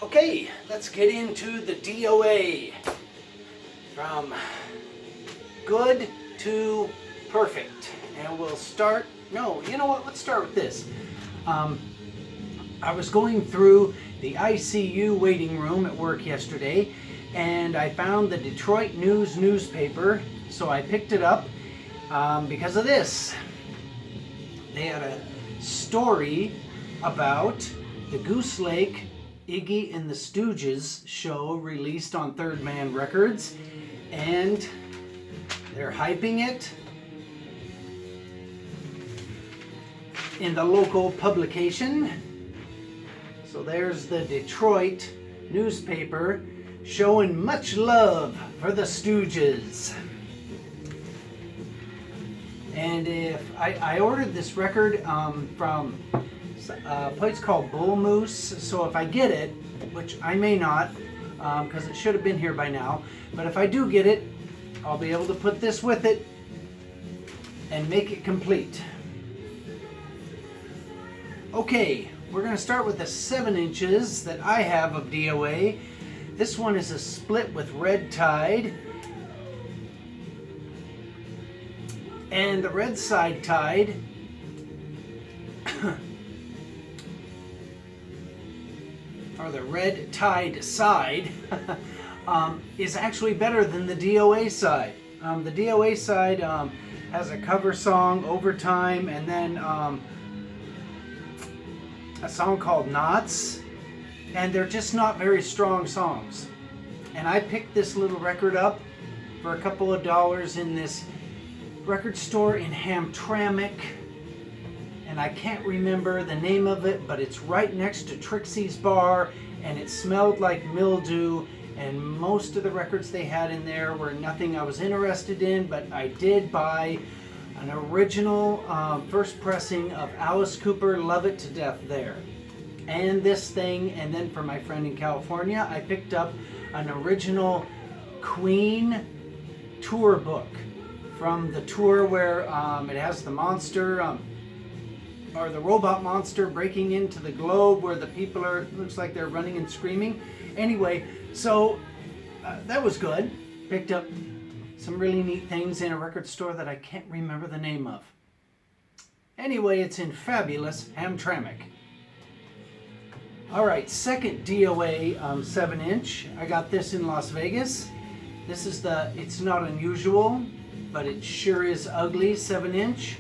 Okay, let's get into the D.O.A. From good to perfect. And we'll start, no, you know what, let's start with this. I was going through the ICU waiting room at work yesterday, and I found the Detroit News newspaper, so I picked it up because of this. They had a story about the Goose Lake Iggy and the Stooges show released on Third Man Records, and they're hyping it in the local publication. So there's the Detroit newspaper showing much love for the Stooges. And if I ordered this record from a place called Bull Moose, so if I get it, which I may not, because it should have been here by now, but if I do get it, I'll be able to put this with it and make it complete. Okay, we're going to start with the 7 inches that I have of D.O.A. This one is a split with Red Tide. And the red side tide or the red tide side is actually better than the D.O.A. side. The D.O.A. side has a cover song, Overtime, and then a song called Knots, and they're just not very strong songs. And I picked this little record up for a couple of dollars in this record store in Hamtramck, and I can't remember the name of it, but it's right next to Trixie's Bar, and it smelled like mildew, and most of the records they had in there were nothing I was interested in, but I did buy an original first pressing of Alice Cooper, Love It to Death there. And this thing, and then for my friend in California, I picked up an original Queen tour book from the tour where it has the monster or the robot monster breaking into the globe where the people are, looks like they're running and screaming. Anyway, so that was good. Picked up some really neat things in a record store that I can't remember the name of. Anyway, it's in fabulous Hamtramck. All right, second D.O.A. 7 inch. I got this in Las Vegas. This is the It's Not Unusual, but it sure is ugly 7 inch.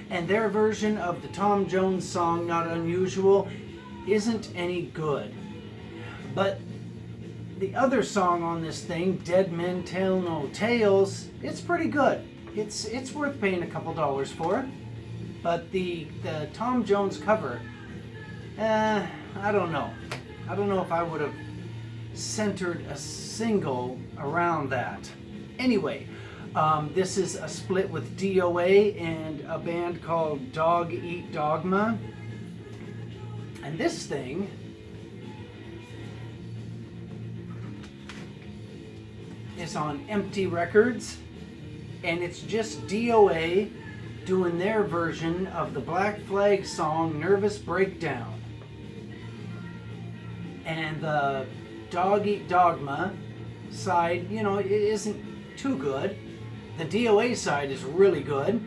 And their version of the Tom Jones song Not Unusual isn't any good. But the other song on this thing, Dead Men Tell No Tales, it's pretty good. It's worth paying a couple dollars for. But the Tom Jones cover, I don't know. I don't know if I would have centered a single around that. Anyway, this is a split with D.O.A. and a band called Dog Eat Dogma. And this thing is on Empty Records, and it's just D.O.A. doing their version of the Black Flag song Nervous Breakdown. And the Dog Eat Dogma side, you know, it isn't too good. The D.O.A. side is really good.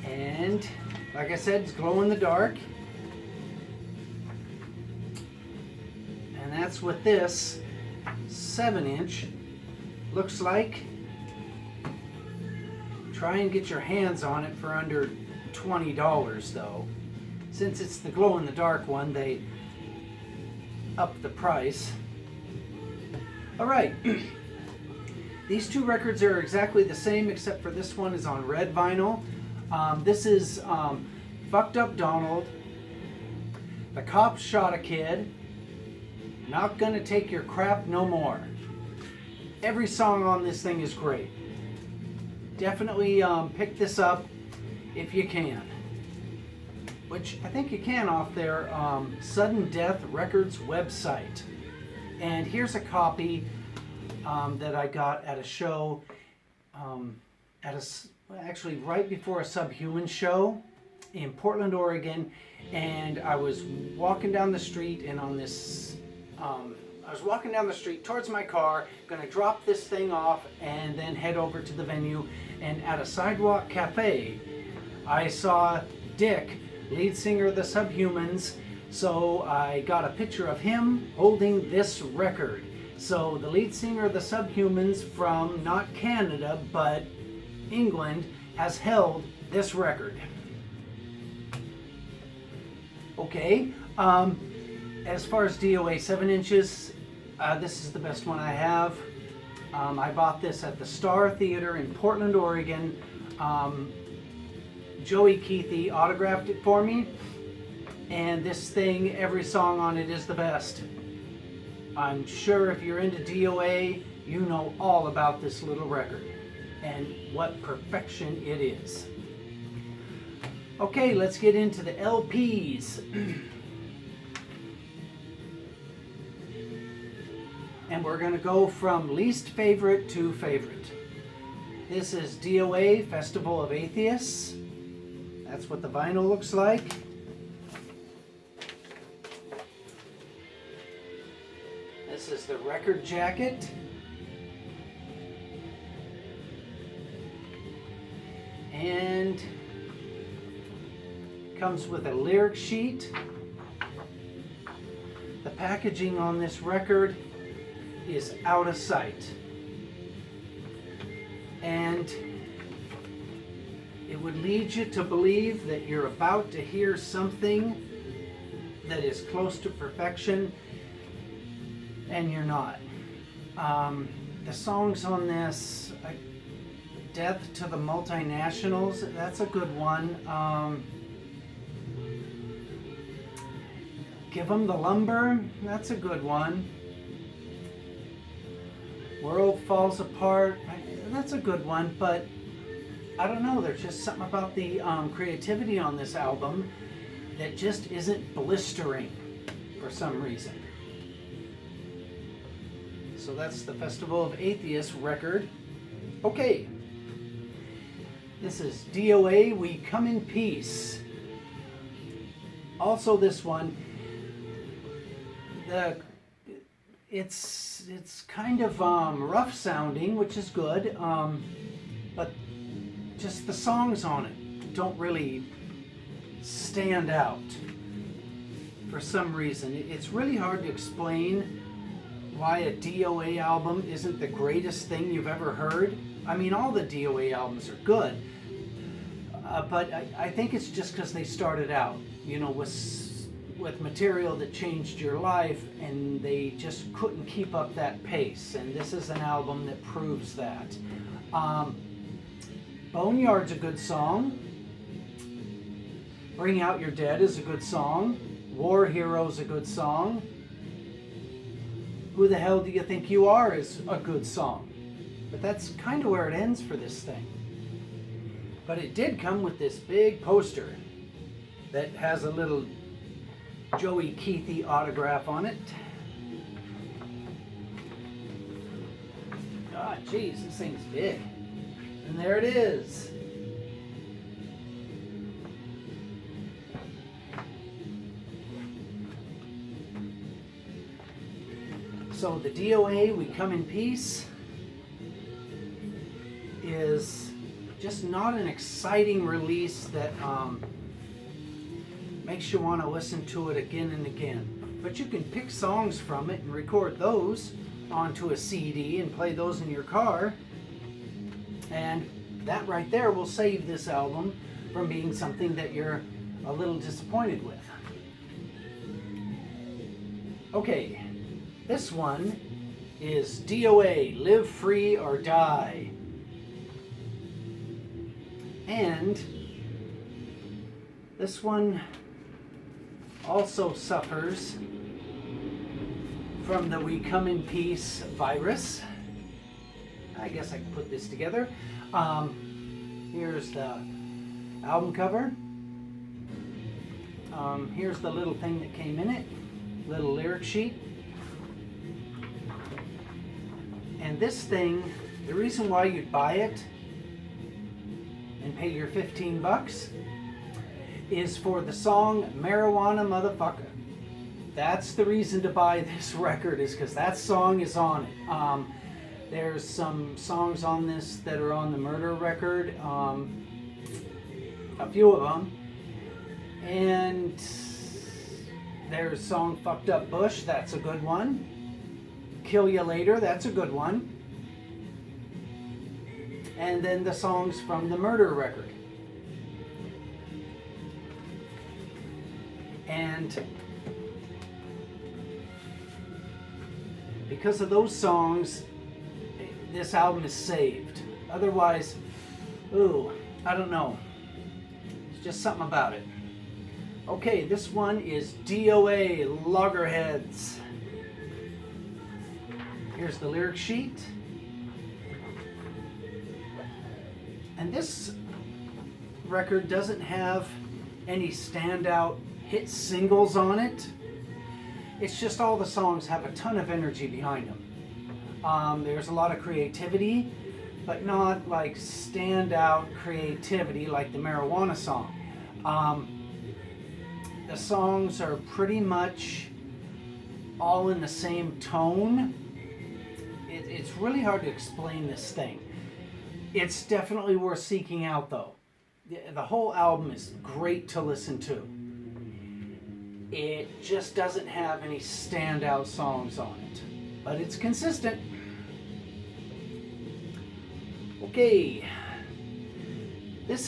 And like I said, it's glow in the dark. And that's what this 7 inch looks like. Try and get your hands on it for under $20 though. Since it's the glow in the dark one, they up the price. All right, these two records are exactly the same except for this one is on red vinyl. This is Fucked Up Donald, The Cop Shot a Kid, Not Gonna Take Your Crap No More. Every song on this thing is great. Definitely pick this up if you can. Which I think you can off their Sudden Death Records website. And here's a copy that I got at a show actually right before a Subhuman show in Portland, Oregon, and I was walking down the street, and on this, I was walking down the street towards my car, gonna drop this thing off and then head over to the venue, and at a sidewalk cafe, I saw Dick, lead singer of the Subhumans, so I got a picture of him holding this record. So the lead singer of the Subhumans from not Canada, but England, has held this record. Okay, as far as D.O.A. 7 inches, this is the best one I have. I bought this at the Star Theater in Portland, Oregon. Joey Keithy autographed it for me, and this thing, every song on it is the best. I'm sure if you're into D.O.A., you know all about this little record and what perfection it is. Okay, let's get into the LPs. And we're going to go from least favorite to favorite. This is D.O.A. Festival of Atheists. That's what the vinyl looks like. This is the record jacket. And comes with a lyric sheet. The packaging on this record is out of sight. And it would lead you to believe that you're about to hear something that is close to perfection, and you're not. The songs on this, Death to the Multinationals, that's a good one. Give 'em the Lumber, that's a good one. World Falls Apart, that's a good one, but I don't know, there's just something about the creativity on this album that just isn't blistering for some reason. So that's the Festival of Atheists record. Okay, this is D.O.A. We Come in Peace. Also this one, it's kind of rough sounding, which is good, but just the songs on it don't really stand out for some reason. It's really hard to explain why a D.O.A. album isn't the greatest thing you've ever heard. I mean, all the D.O.A. albums are good, but I think it's just because they started out, you know, with material that changed your life, and they just couldn't keep up that pace, and this is an album that proves that. Boneyard's a good song. Bring Out Your Dead is a good song. War Hero's a good song. Who the Hell Do You Think You Are is a good song. But that's kind of where it ends for this thing. But it did come with this big poster that has a little Joey Keithy autograph on it. Ah, geez, this thing's big. And there it is. So the D.O.A. We Come in Peace is just not an exciting release that makes you want to listen to it again and again. But you can pick songs from it and record those onto a CD and play those in your car. And that right there will save this album from being something that you're a little disappointed with. Okay, this one is D.O.A. Live Free or Die. And this one also suffers from the We Come in Peace virus. I guess I can put this together. Here's the album cover. Here's the little thing that came in it, little lyric sheet. And this thing, the reason why you'd buy it and pay your $15 is for the song Marijuana Motherfucker. That's the reason to buy this record, is because that song is on it. There's some songs on this that are on the Murder record, a few of them. And there's song Fucked Up Bush, that's a good one. Kill You Later, that's a good one. And then the songs from the Murder record. And because of those songs, this album is saved. Otherwise, ooh, I don't know. It's just something about it. Okay, this one is D.O.A. Loggerheads. Here's the lyric sheet. And this record doesn't have any standout hit singles on it. It's just all the songs have a ton of energy behind them. There's a lot of creativity, but not like standout creativity like the Marijuana song. The songs are pretty much all in the same tone. It's really hard to explain this thing. It's definitely worth seeking out though. The whole album is great to listen to. It just doesn't have any standout songs on it, but it's consistent. Okay, this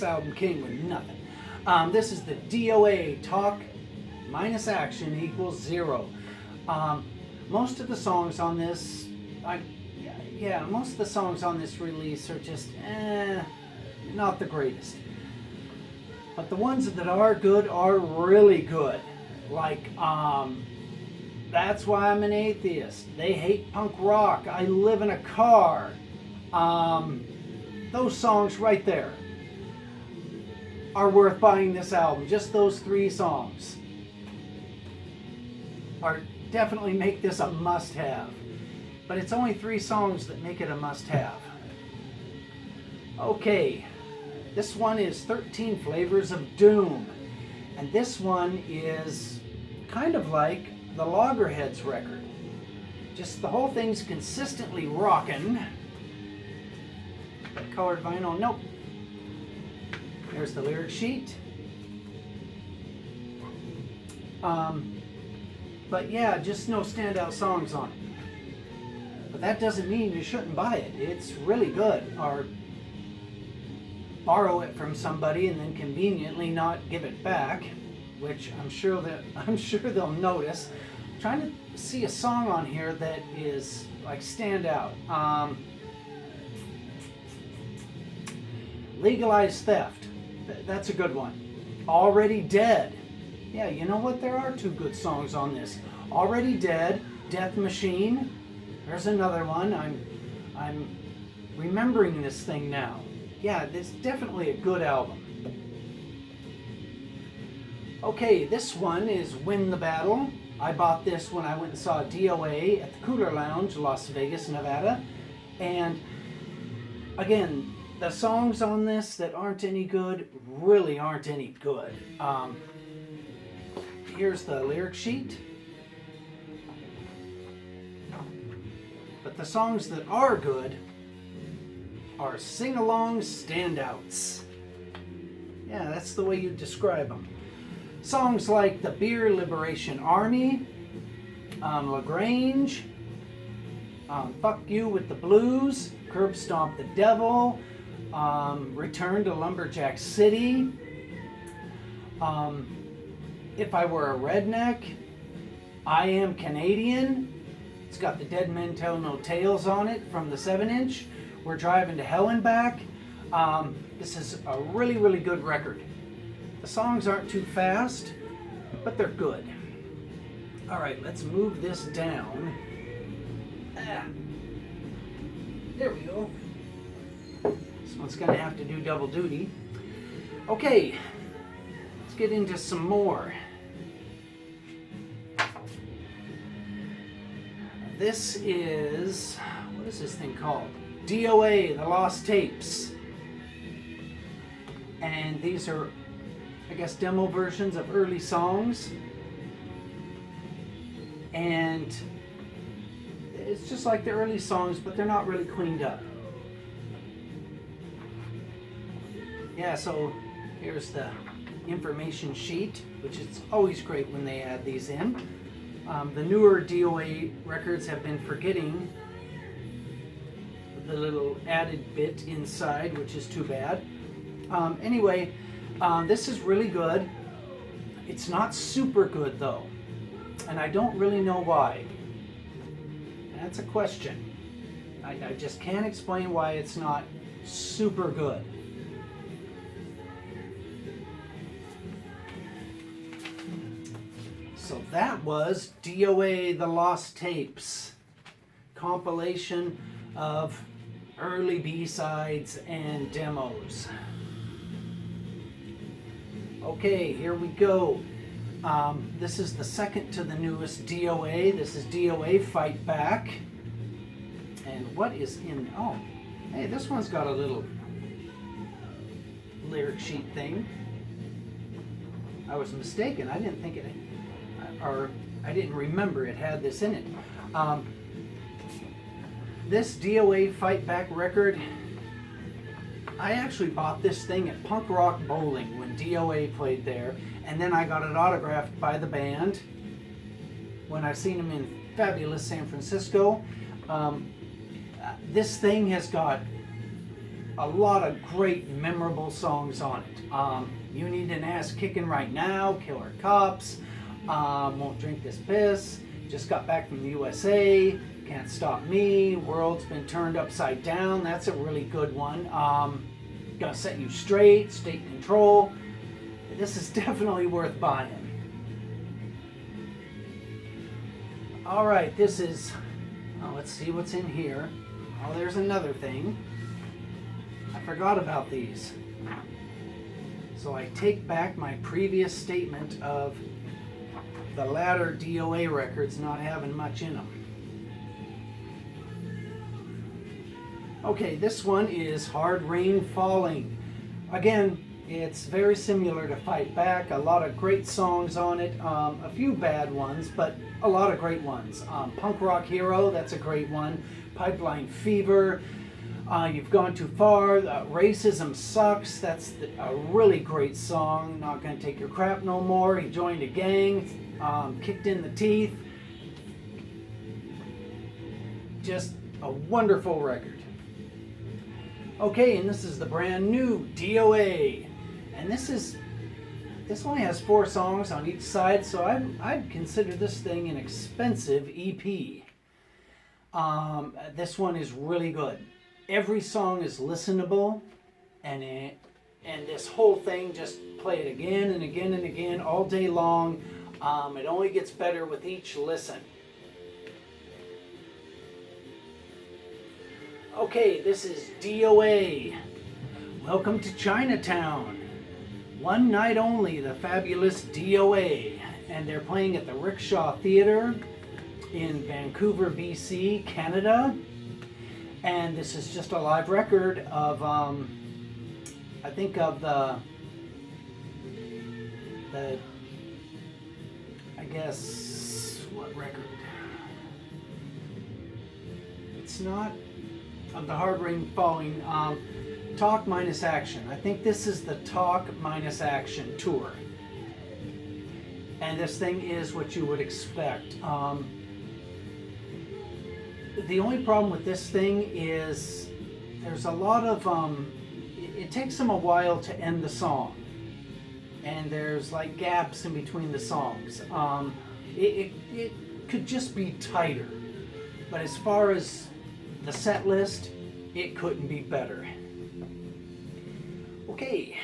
album came with nothing. This is the D.O.A. Talk minus Action equals 0. Most of the songs on this, most of the songs on this release are just, not the greatest. But the ones that are good are really good. Like, That's Why I'm an Atheist. They Hate Punk Rock. I Live in a Car. Those songs right there are worth buying this album. Just those 3 songs are definitely make this a must-have. But it's only 3 songs that make it a must-have. Okay, this one is 13 Flavors of Doom. And this one is kind of like the Loggerheads record. Just the whole thing's consistently rocking. Colored vinyl, nope. There's the lyric sheet. But yeah, just no standout songs on it. But that doesn't mean you shouldn't buy it. It's really good. Or borrow it from somebody and then conveniently not give it back, which I'm sure they'll notice. I'm trying to see a song on here that is like standout. Legalize Theft. That's a good one. Already Dead. Yeah, you know what? There are 2 good songs on this. Already Dead, Death Machine. There's another one. I'm remembering this thing now. Yeah, it's definitely a good album. Okay, this one is Win the Battle. I bought this when I went and saw D.O.A. at the Cooler Lounge, Las Vegas, Nevada. And again, the songs on this that aren't any good really aren't any good. Here's the lyric sheet. But the songs that are good are sing-along standouts. Yeah, that's the way you describe them. Songs like The Beer Liberation Army, LaGrange, Fuck You with the Blues, Curb Stomp the Devil, Return to Lumberjack City, If I Were a Redneck, I Am Canadian. It's got the Dead Men Tell No Tales on it from the 7-inch. We're Driving to Hell and Back. This is a really, really good record. The songs aren't too fast, but they're good. All right, let's move this down. There we go. This one's gonna have to do double duty. Okay, let's get into some more. This is, what is this thing called? D.O.A. The Lost Tapes. And these are, I guess, demo versions of early songs. And it's just like the early songs, but they're not really cleaned up. Yeah, so here's the information sheet, which is always great when they add these in. The newer D.O.A. records have been forgetting the little added bit inside, which is too bad. Anyway, this is really good. It's not super good though, and I don't really know why. That's a question. I just can't explain why it's not super good. So that was D.O.A. The Lost Tapes, compilation of early B-sides and demos. Okay, here we go. This is the second to the newest D.O.A. This is D.O.A. Fight Back. And what is in... Oh, hey, this one's got a little lyric sheet thing. I was mistaken. I didn't think it... Or I didn't remember it had this in it. This D.O.A. Fight Back record, I actually bought this thing at Punk Rock Bowling when D.O.A. played there, and then I got it autographed by the band when I seen them in fabulous San Francisco. This thing has got a lot of great memorable songs on it. You Need an Ass Kicking Right Now, Killer Cops, Won't Drink This Piss, Just Got Back from the USA, Can't Stop Me, World's Been Turned Upside Down, that's a really good one. Gonna Set You Straight, State Control. This is definitely worth buying. Alright, this is, let's see what's in here. Oh, there's another thing. I forgot about these. So I take back my previous statement of the latter D.O.A. records not having much in them. Okay, this one is Hard Rain Falling. Again, it's very similar to Fight Back. A lot of great songs on it. A few bad ones, but a lot of great ones. Punk Rock Hero, that's a great one. Pipeline Fever. You've Gone Too Far. Racism Sucks. That's a really great song. Not Gonna Take Your Crap No More. He Joined a Gang. Kicked in the Teeth. Just a wonderful record. Okay, and this is the brand new D.O.A. And this only has 4 songs on each side, so I'd consider this thing an expensive EP. This one is really good. Every song is listenable, and this whole thing, just play it again and again and again all day long. It only gets better with each listen. Okay, this is D.O.A. Welcome to Chinatown. One night only, the fabulous D.O.A. And they're playing at the Rickshaw Theatre in Vancouver, BC, Canada. And this is just a live record of, I think of the I guess, what record? It's not of the Hard Rain Falling, Talk Minus Action. I think this is the Talk Minus Action tour. And this thing is what you would expect. The only problem with this thing is there's a lot of, it takes them a while to end the song. And there's like gaps in between the songs. It could just be tighter. But as far as the set list, it couldn't be better. Okay,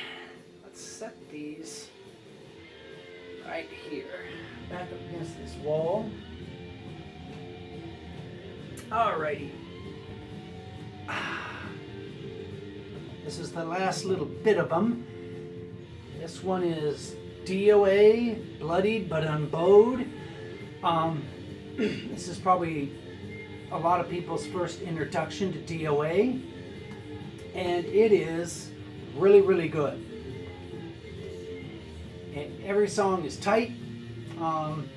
let's set these right here, back up against this wall. Alrighty. This is the last little bit of them. This one is D.O.A. Bloodied but Unbowed. This is probably a lot of people's first introduction to D.O.A. and it is really, really good. Every song is tight.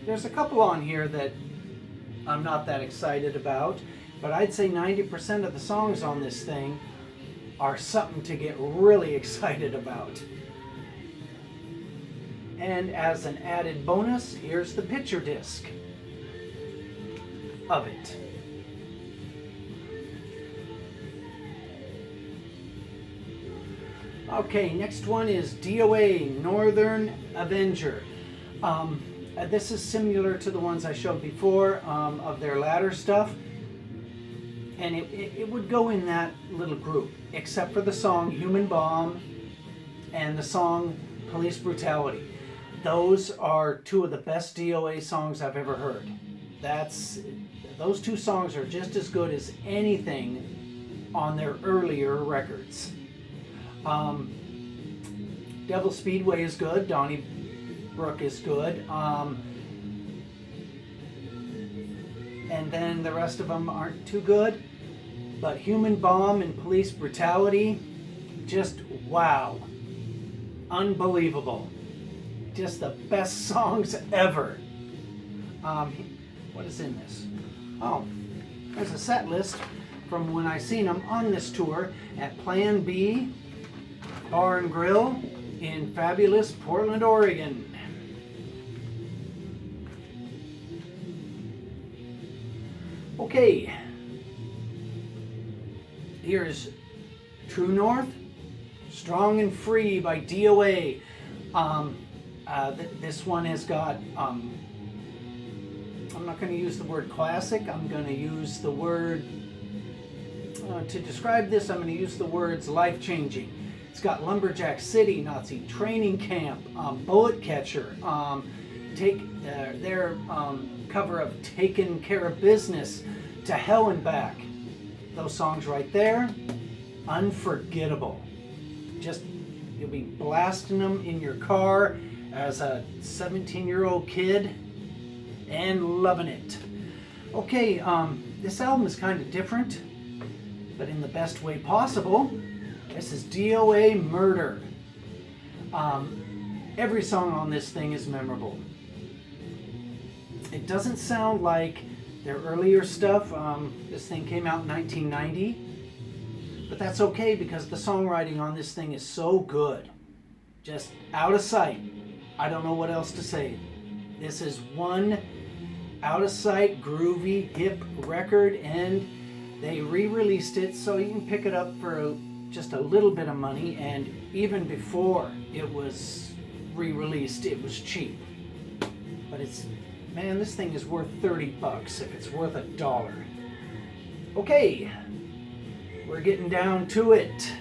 There's a couple on here that I'm not that excited about, but I'd say 90% of the songs on this thing are something to get really excited about. And as an added bonus, here's the picture disc of it. Okay, next one is D.O.A. Northern Avenger. This is similar to the ones I showed before of their latter stuff. And it would go in that little group, except for the song Human Bomb and the song Police Brutality. Those are two of the best D.O.A. songs I've ever heard. Those two songs are just as good as anything on their earlier records. Devil Speedway is good. Donnybrook is good. And then the rest of them aren't too good. But Human Bomb and Police Brutality, just wow. Unbelievable. Just the best songs ever. What is in this? Oh, there's a set list from when I seen them on this tour at Plan B Bar and Grill in fabulous Portland, Oregon. Okay, here's True North, Strong and Free by D.O.A. This one has got, I'm not going to use the word classic, I'm going to use the word, to describe this, I'm going to use the words life-changing. It's got Lumberjack City, Nazi Training Camp, Bullet Catcher, their cover of Taking Care of Business, To Hell and Back. Those songs right there, unforgettable. Just, you'll be blasting them in your car as a 17-year-old kid and loving it. Okay, this album is kind of different, but in the best way possible. This is D.O.A. Murder. Every song on this thing is memorable. It doesn't sound like their earlier stuff. This thing came out in 1990, but that's okay because the songwriting on this thing is so good. Just out of sight. I don't know what else to say. This is one out of sight, groovy, hip record, and they re-released it so you can pick it up for just a little bit of money, and even before it was re-released, it was cheap. But man, this thing is worth 30 bucks if it's worth $1. Okay, we're getting down to it.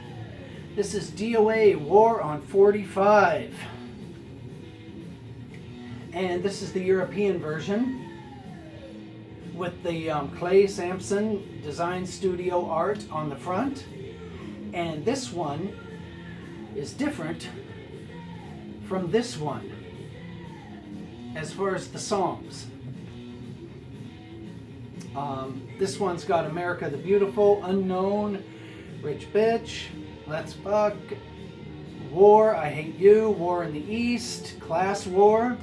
This is D.O.A. War on 45. And this is the European version with the Clay Sampson Design Studio art on the front. And this one is different from this one as far as the songs. This one's got America the Beautiful, Unknown, Rich Bitch, Let's Fuck, War, I Hate You, War in the East, Class War.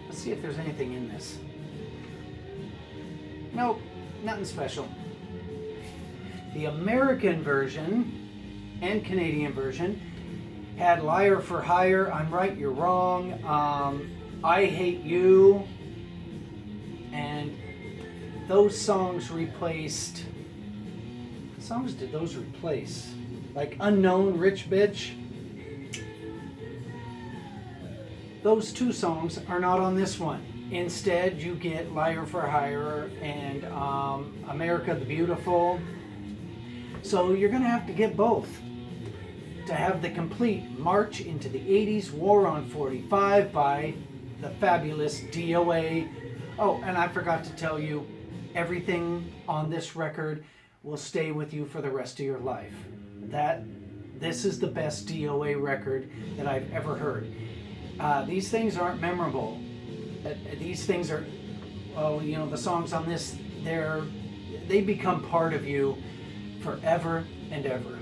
Let's see if there's anything in this. Nope, nothing special. The American version and Canadian version had Liar for Hire, I'm Right, You're Wrong, I Hate You, and those songs replaced, what songs did those replace? Like Unknown, Rich Bitch. Those two songs are not on this one. Instead, you get Liar for Hire and America the Beautiful. So you're going to have to get both to have the complete March into the 80s War on 45 by the fabulous D.O.A. Oh, and I forgot to tell you, everything on this record will stay with you for the rest of your life. This is the best D.O.A. record that I've ever heard. These things aren't memorable. These things are, well, you know, the songs on this, they become part of you forever and ever.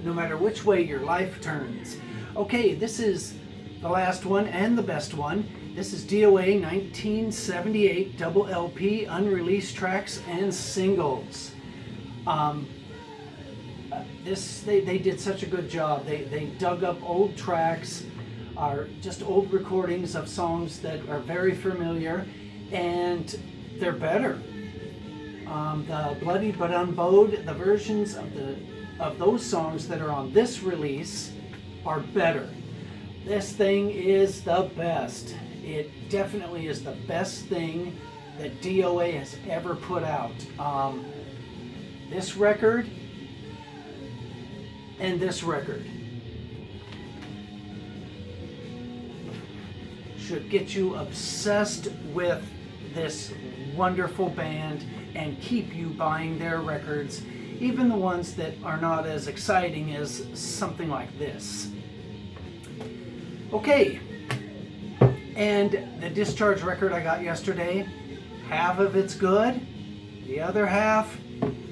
no matter which way your life turns. Okay, this is the last one and the best one. This is D.O.A. 1978 double LP, unreleased tracks and singles. They did such a good job. They dug up old tracks, are just old recordings of songs that are very familiar, and they're better. The Bloodied but Unbowed, the versions of those songs that are on this release are better. This thing is the best. It definitely is the best thing that D.O.A. has ever put out. This record and this record should get you obsessed with this wonderful band and keep you buying their records, even the ones that are not as exciting as something like this. Okay, and the Discharge record I got yesterday, half of it's good, the other half,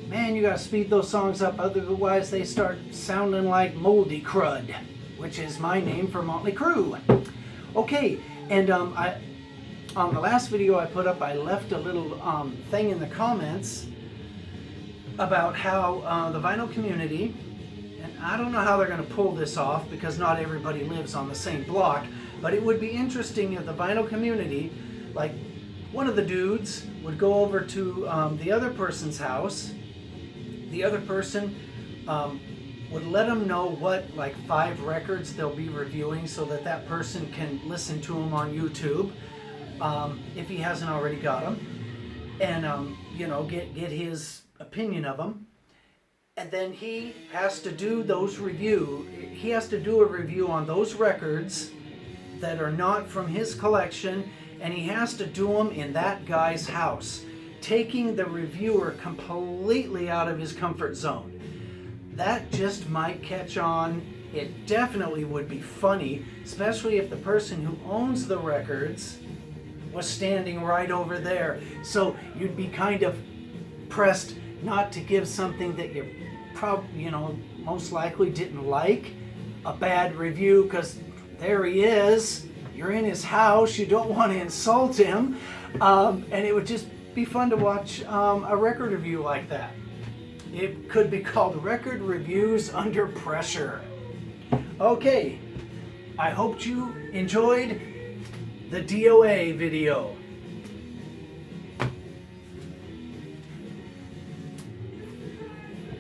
man, you gotta speed those songs up, otherwise they start sounding like moldy crud, which is my name for Motley Crue. Okay, and on the last video I put up, I left a little thing in the comments about how the vinyl community, and I don't know how they're going to pull this off because not everybody lives on the same block, but it would be interesting if the vinyl community, like one of the dudes would go over to the other person's house, the other person would let them know what, like 5 records they'll be reviewing so that that person can listen to them on YouTube. If he hasn't already got them, and you know, get his opinion of them, and then he has to do those he has to do a review on those records that are not from his collection, and he has to do them in that guy's house, taking the reviewer completely out of his comfort zone. That just might catch on. It definitely would be funny, especially if the person who owns the records was standing right over there. So you'd be kind of pressed not to give something that you probably, most likely didn't like a bad review, because there he is, you're in his house, you don't want to insult him, and it would just be fun to watch a record review like that. It could be called Record Reviews Under Pressure. Okay, I hope you enjoyed the D.O.A. video.